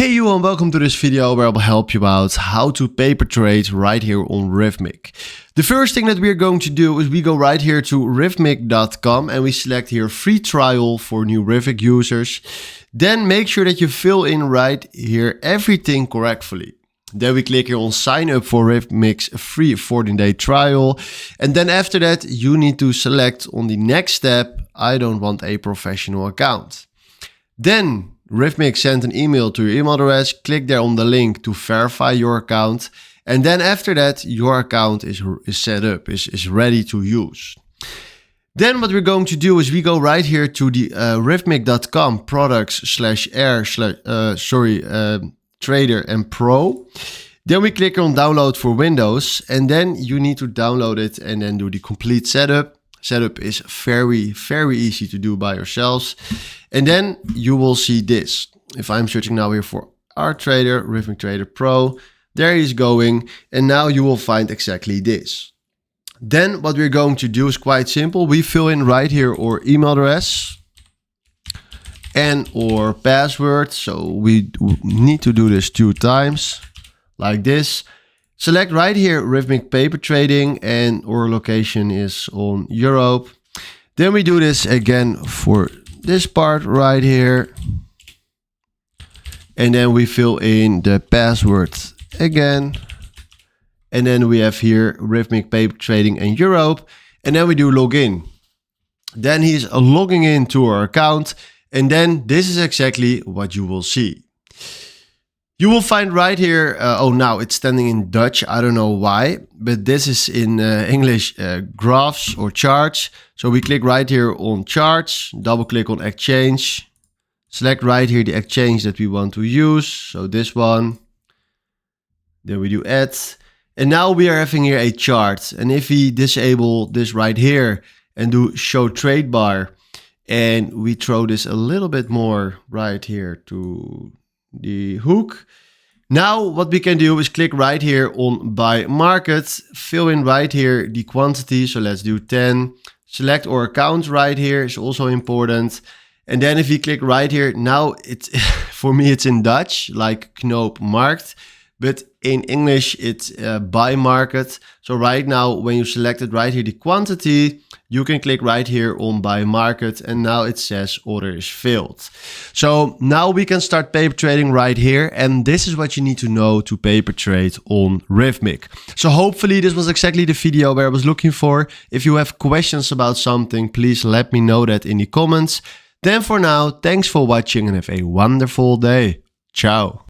Hey you and welcome to this video where I will help you out how to paper trade right here on Rithmic. The first thing that we're going to do is we go right here to rithmic.com and we select here free trial for new Rithmic users. Then make sure that you fill in right here everything correctly. Then we click here on sign up for Rithmic's free 14-day trial. And then after that you need to select on the next step, I don't want a professional account. Then Rithmic sent an email to your email address, click there on the link to verify your account. And then after that, your account is set up, is ready to use. Then what we're going to do is we go right here to the rithmic.com products/trader and pro. Then we click on download for Windows and then you need to download it and then do the complete setup. Setup is very easy to do by yourselves. And then you will see this. If I'm searching now here for our trader, Rithmic Trader Pro, there he's going. And now you will find exactly this. Then what we're going to do is quite simple. We fill in right here our email address and our password. So we need to do this 2 times like this. Select right here Rithmic paper trading and our location is on Europe. Then we do this again for this part right here. And then we fill in the password again. And then we have here Rithmic paper trading in Europe. And then we do login. Then he's logging into our account. And then this is exactly what you will see. You will find right here, now it's standing in Dutch, I don't know why, but this is in English graphs or charts. So we click right here on charts, double click on exchange, select right here the exchange that we want to use. So this one, then we do add. And now we are having here a chart. And if we disable this right here and do show trade bar, and we throw this a little bit more right here to the hook. Now what we can do is click right here on buy market, fill in right here the quantity. So let's do 10. Select our account right here is also important. And then if you click right here, now it's for me it's in Dutch like knoop markt, but in English it's buy market. So right now when you selected right here the quantity, you can click right here on buy market and now it says order is filled. So now we can start paper trading right here, and this is what you need to know to paper trade on Rithmic. So hopefully this was exactly the video where I was looking for. If you have questions about something, please let me know that in the comments. Then for now, thanks for watching and have a wonderful day. Ciao.